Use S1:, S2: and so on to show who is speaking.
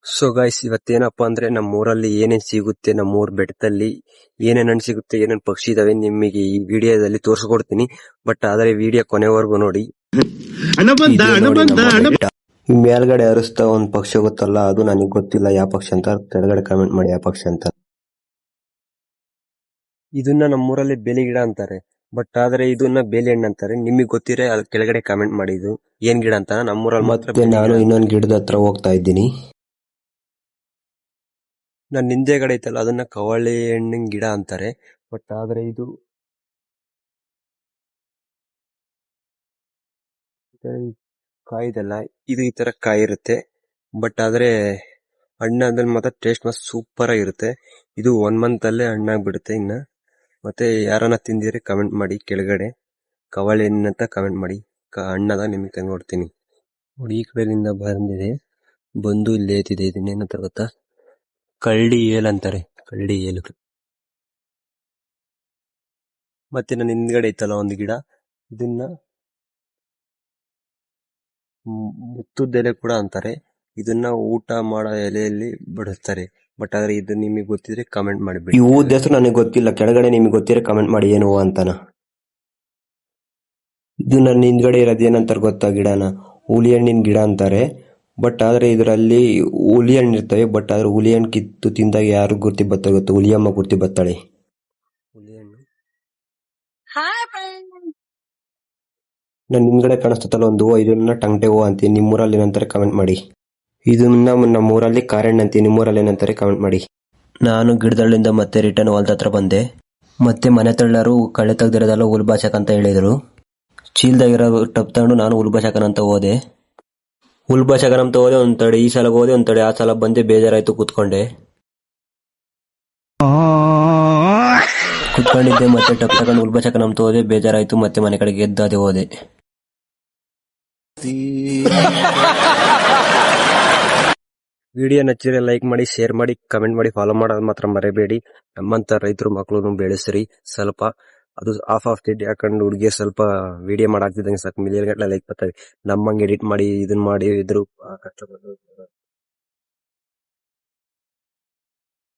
S1: So guys, ಇವತ್ತೇನಪ್ಪಾ ಅಂದ್ರೆ ನಮ್ಮೂರಲ್ಲಿ ಏನೇನ್ ಸಿಗುತ್ತೆ, ನಮ್ಮೂರ್ ಬೆಟ್ಟದಲ್ಲಿ ಏನೇನ್ ಹಣ್ಣು ಸಿಗುತ್ತೆ, ಏನೇನ್ ಪಕ್ಷಿ ಇದಾವೆ ನಿಮಗೆ ಈ ವಿಡಿಯೋದಲ್ಲಿ ತೋರಿಸ್ಕೊಡ್ತೀನಿ. ಬಟ್ ಆದ್ರೆ ವಿಡಿಯೋ ಕೊನೆವರೆಗೂ ನೋಡಿ. ಇದೇ ನೋಡಿ ನಮ್ಮ ಬೆಟ್ಟ. ಈ ಮೇಲ್ಗಡೆ ಅರಸ್ತಾ ಒಂದ್ ಪಕ್ಷಿ ಗೊತ್ತಲ್ಲ, ಅದು ನನಗೆ ಗೊತ್ತಿಲ್ಲ ಯಾವ ಪಕ್ಷಿ ಅಂತ. ಕೆಳಗಡೆ ಕಮೆಂಟ್ ಮಾಡಿ ಯಾವ ಪಕ್ಷಿ ಅಂತ. ಇದನ್ನ ನಮ್ಮೂರಲ್ಲಿ ಬೇಲಿ ಗಿಡ ಅಂತಾರೆ, ಬಟ್ ಆದ್ರೆ ಇದನ್ನ ಬೇಲಿ ಹಣ್ಣು ಅಂತಾರೆ. ನಿಮಗೆ ಗೊತ್ತಿರೋ ಕೆಳಗಡೆ ಕಮೆಂಟ್ ಮಾಡಿ ಇದು ಏನ್ ಗಿಡ ಅಂತ. ನಮ್ಮೂರಲ್ಲಿ ಮಾತ್ರ ನಾನು ಇನ್ನೊಂದ್ ಗಿಡದ ಹತ್ರ ಹೋಗ್ತಾ ಇದ್ದೀನಿ. ನನ್ನ ಹಿಂದೆಗಡೆ ಐತಲ್ಲ, ಅದನ್ನ ಕವಳೆ ಹಣ್ಣಿನ ಗಿಡ ಅಂತಾರೆ. ಬಟ್ ಆದ್ರೆ ಇದು ಕಾಯಿದಲ್ಲ, ಇದು ಈ ತರ ಕಾಯಿ ಇರುತ್ತೆ. ಬಟ್ ಆದ್ರೆ ಹಣ್ಣಾದ್ಮೇಲೆ ಮಾತ್ರ ಟೇಸ್ಟ್ ಮಾತ್ರ ಸೂಪರ್ ಆಗಿರುತ್ತೆ. ಇದು 1 ಮಂತ್ ಅಲ್ಲೇ ಹಣ್ಣಾಗ್ಬಿಡುತ್ತೆ. ಇನ್ನ ಮತ್ತೆ ಯಾರನ್ನ ತಿಂದಿದ್ರೆ ಕಮೆಂಟ್ ಮಾಡಿ ಕೆಳಗಡೆ ಕವಳೆ ಹಣ್ಣಂತ ಕಮೆಂಟ್ ಮಾಡಿ. ಹಣ್ಣದ ನಿಮಗೆ ತಂದು ಕೊಡ್ತೀನಿ ನೋಡಿ. ಈ ಕಡೆಯಿಂದ ಬಂದಿದೆ, ಬಂದು ಇಲ್ಲಿ ಏತಿದೆ. ಇದನ್ನೇನಂತ ಗೊತ್ತಾ? ಕಳ್ಳಿ ಏಲ್ ಅಂತಾರೆ, ಕಳ್ಳಿ ಏಲು. ಮತ್ತೆ ನನ್ನ ಹಿಂದ್ಗಡೆ ಐತಲ್ಲ ಒಂದು ಗಿಡ, ಇದನ್ನ ಮುತ್ತುದ ಎಲೆ ಕೂಡ ಅಂತಾರೆ. ಇದನ್ನ ಊಟ ಮಾಡೋ ಎಲೆಯಲ್ಲಿ ಬಡಿಸ್ತಾರೆ. ಬಟ್ ಆದ್ರೆ ಇದು ನಿಮಗೆ ಗೊತ್ತಿದ್ರೆ ಕಮೆಂಟ್ ಮಾಡಿಬಿಡಿ. ಈ ಹೂದ ಹೆಸರು ನನಗೆ ಗೊತ್ತಿಲ್ಲ, ಕೆಳಗಡೆ ನಿಮಗೆ ಗೊತ್ತಿದ್ರೆ ಕಮೆಂಟ್ ಮಾಡಿ ಏನು ಅಂತಾನ. ಇದು ನನ್ನ ಹಿಂದ್ಗಡೆ ಇರೋದು ಏನಂತಾರೆ ಗೊತ್ತಾ? ಗಿಡನ ಹುಲಿ ಹಣ್ಣಿನ ಗಿಡ ಅಂತಾರೆ. ಬಟ್ ಆದ್ರೆ ಇದರಲ್ಲಿ ಹುಲಿ ಹಣ್ಣು ಇರ್ತವೆ. ಬಟ್ ಆದ್ರೆ ಹುಲಿ ಹಣ್ಣು ಕಿತ್ತು ತಿಂದಾಗ ಯಾರು ಗುರ್ತಿ ಬರ್ತಾರೆ ಗೊತ್ತಾ? ಹುಲಿಯಮ್ಮ ಗುರ್ತಿ ಬರ್ತಾಳೆ. ಹುಲಿ ಹಣ್ಣು ನನ್ನ ಹಿಂದ್ಗಡೆ ಕಾಣಿಸ್ತಲ್ಲ ಒಂದು ಹೂವು, ಇದನ್ನ ಟಂಗಟೆ ಹೂವು ಅಂತೀನಿ. ನಿಮ್ಮೂರಲ್ಲಿ ಏನಂತಾರೆ ಕಮೆಂಟ್ ಮಾಡಿ. ಇದನ್ನ ನಮ್ಮೂರಲ್ಲಿ ಕಾರೆಣ್ಣು ಅಂತೀನಿ, ನಿಮ್ಮೂರಲ್ಲಿ ಏನಂತಾರೆ ಕಮೆಂಟ್ ಮಾಡಿ. ನಾನು ಗಿಡದಳ್ಳಿಂದ ಮತ್ತೆ ರಿಟರ್ನ್ ಹೊಲದ ಹತ್ರ ಬಂದೆ. ಮತ್ತೆ ಮನೆ ತಳ್ಳರು ಕಳೆ ತೆಗ್ದಿರೋದೆಲ್ಲ ಹುಲ್ಬಾಚಕ್ ಅಂತ ಹೇಳಿದ್ರು. ಚೀಲ್ದಾಗಿರೋ ಟಬ್ ತಗೊಂಡು ನಾನು ಹುಲ್ಬಾಚಕನ್ ಅಂತ ಹೋದೆ. ಹುಲ್ಬಾಚಕನ್ ಅಂತ ಹೋದೆ. ಒಂದ್ ತಡೆ ಈ ಸಲ ಹೋದೆ, ಒಂದ್ ತಡೆ ಆ ಸಲ ಬಂದೆ. ಬೇಜಾರಾಯ್ತು, ಕುತ್ಕೊಂಡಿದ್ದೆ. ಮತ್ತೆ ಟಬ್ ತಗೊಂಡು ಹುಲ್ಬಾಚಕನ್ ಅಂತ ಹೋದೆ. ಬೇಜಾರಾಯ್ತು, ಮತ್ತೆ ಮನೆ ಕಡೆಗೆ ಎದ್ದಾದೆ ಹೋದೆ. ವಿಡಿಯೋ ನಚ್ಚಿದ್ರೆ ಲೈಕ್ ಮಾಡಿ, ಶೇರ್ ಮಾಡಿ, ಕಮೆಂಟ್ ಮಾಡಿ, ಫಾಲೋ ಮಾಡೋದು ಮಾತ್ರ ಮರಿಬೇಡಿ. ನಮ್ಮಂತ ರೈತರು ಮಕ್ಕಳು ಬೆಳೆಸ್ರಿ. ಸ್ವಲ್ಪ ಅದು ಆಫ್ ಸ್ಟೇಟ್ ಯಾಕಂಡು ಹುಡುಗಿ ಸ್ವಲ್ಪ ವಿಡಿಯೋ ಮಾಡಾಕ್ತಿದ್ದಂಗೆ ಸಾಕು ಮಿಲಿಯನ್ ಗಟ್ಟಲೆ ಲೈಕ್ ಬರ್ತವೆ. ನಮ್ಮಂಗೆ ಎಡಿಟ್ ಮಾಡಿ ಇದನ್ನ ಮಾಡಿ ಇದ್ರು ಕಷ್ಟಪಟ್ಟು